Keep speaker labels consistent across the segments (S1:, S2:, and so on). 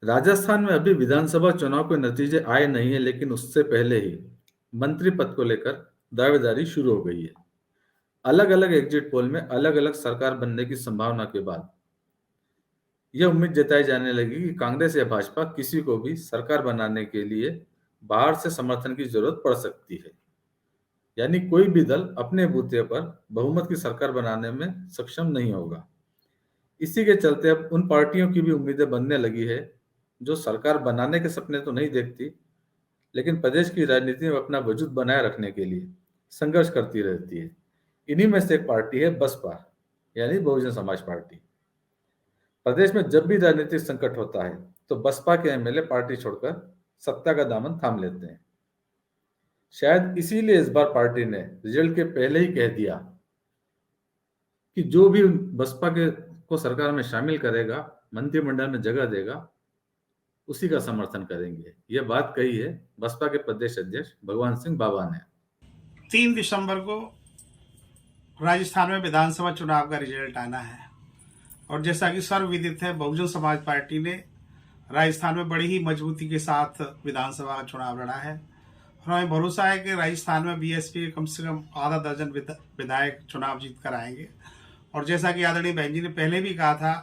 S1: राजस्थान में अभी विधानसभा चुनाव के नतीजे आए नहीं है, लेकिन उससे पहले ही मंत्री पद को लेकर दावेदारी शुरू हो गई है। अलग अलग एग्जिट पोल में अलग अलग सरकार बनने की संभावना के बाद यह उम्मीद जताई जाने लगी कि कांग्रेस या भाजपा किसी को भी सरकार बनाने के लिए बाहर से समर्थन की जरूरत पड़ सकती है। यानी कोई भी दल अपने बूते पर बहुमत की सरकार बनाने में सक्षम नहीं होगा। इसी के चलते अब उन पार्टियों की भी उम्मीदें बनने लगी है जो सरकार बनाने के सपने तो नहीं देखती, लेकिन प्रदेश की राजनीति में अपना वजूद बनाए रखने के लिए संघर्ष करती रहती है। इन्हीं में से एक पार्टी है बसपा, यानी बहुजन समाज पार्टी। प्रदेश में जब भी राजनीतिक संकट होता है तो बसपा के एमएलए पार्टी छोड़कर सत्ता का दामन थाम लेते हैं। शायद इसीलिए इस बार पार्टी ने रिजल्ट के पहले ही कह दिया कि जो भी बसपा के को सरकार में शामिल करेगा, मंत्रिमंडल में जगह देगा, उसी का समर्थन करेंगे। यह बात कही है बसपा के प्रदेश अध्यक्ष भगवान सिंह बाबा ने।
S2: 3 दिसंबर को राजस्थान में विधानसभा चुनाव का रिजल्ट आना है और जैसा कि सर्वविदित है, बहुजन समाज पार्टी ने राजस्थान में बड़ी ही मजबूती के साथ विधानसभा का चुनाव लड़ा है और हमें भरोसा है कि राजस्थान में बीएसपी के कम से कम आधा दर्जन विधायक चुनाव जीत कर आएंगे। और जैसा कि आदरणीय बहन जी ने पहले भी कहा था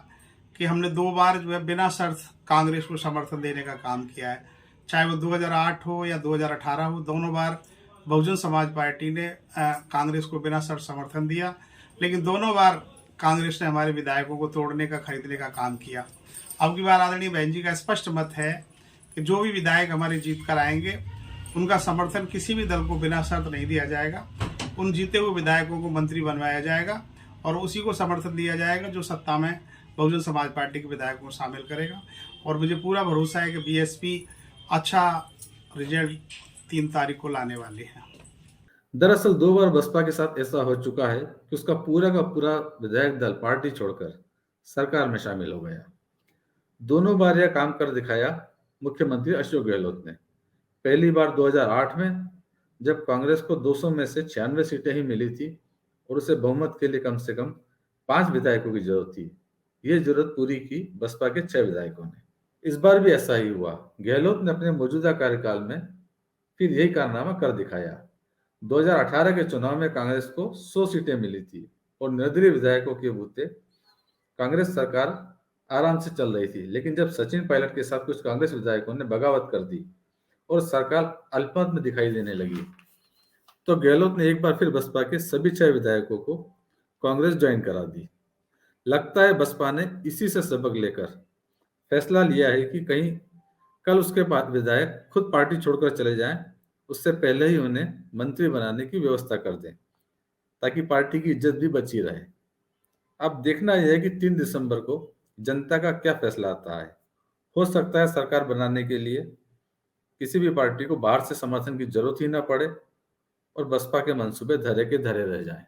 S2: कि हमने 2 बार जो है बिना शर्त कांग्रेस को समर्थन देने का काम किया है, चाहे वो 2008 हो या 2018 हो, दोनों बार बहुजन समाज पार्टी ने कांग्रेस को बिना शर्त समर्थन दिया, लेकिन दोनों बार कांग्रेस ने हमारे विधायकों को तोड़ने का, खरीदने का काम किया। अब की बार आदरणीय बहन जी का स्पष्ट मत है कि जो भी विधायक हमारे जीत कर आएंगे उनका समर्थन किसी भी दल को बिना शर्त नहीं दिया जाएगा। उन जीते हुए विधायकों को मंत्री बनवाया जाएगा और उसी को समर्थन दिया जाएगा जो सत्ता में बहुजन समाज पार्टी के विधायकों को शामिल करेगा। और मुझे पूरा भरोसा है कि बीएसपी अच्छा रिजल्ट 3 तारीख को लाने वाली है।
S1: दरअसल 2 बार बसपा के साथ ऐसा हो चुका है कि उसका पूरा का पूरा विधायक दल पार्टी छोड़कर सरकार में शामिल हो गया। दोनों बार यह काम कर दिखाया मुख्यमंत्री अशोक गहलोत ने। पहली बार 2008 में, जब कांग्रेस को 200 में से 96 सीटें ही मिली थी और उसे बहुमत के लिए कम से कम 5 विधायकों की जरूरत थी। यह जरूरत पूरी की बसपा के 6 विधायकों ने। इस बार भी ऐसा ही हुआ। गहलोत ने अपने मौजूदा कार्यकाल में फिर यही कारनामा कर दिखाया। 2018 के चुनाव में कांग्रेस को 100 सीटें मिली थी और निर्दलीय विधायकों के बूते कांग्रेस सरकार आराम से चल रही थी, लेकिन जब सचिन पायलट के साथ कुछ कांग्रेस विधायकों ने बगावत कर दी और सरकार अल्पमत में दिखाई देने लगी, तो गहलोत ने एक बार फिर बसपा के सभी 6 विधायकों को कांग्रेस ज्वाइन करा दी। लगता है बसपा ने इसी से सबक लेकर फैसला लिया है कि कहीं कल उसके बाद विधायक खुद पार्टी छोड़कर चले जाएं, उससे पहले ही उन्हें मंत्री बनाने की व्यवस्था कर दें, ताकि पार्टी की इज्जत भी बची रहे। अब देखना यह है कि 3 दिसंबर को जनता का क्या फैसला आता है। हो सकता है सरकार बनाने के लिए किसी भी पार्टी को बाहर से समर्थन की जरूरत ही ना पड़े और बसपा के मंसूबे धरे के धरे रह जाएं।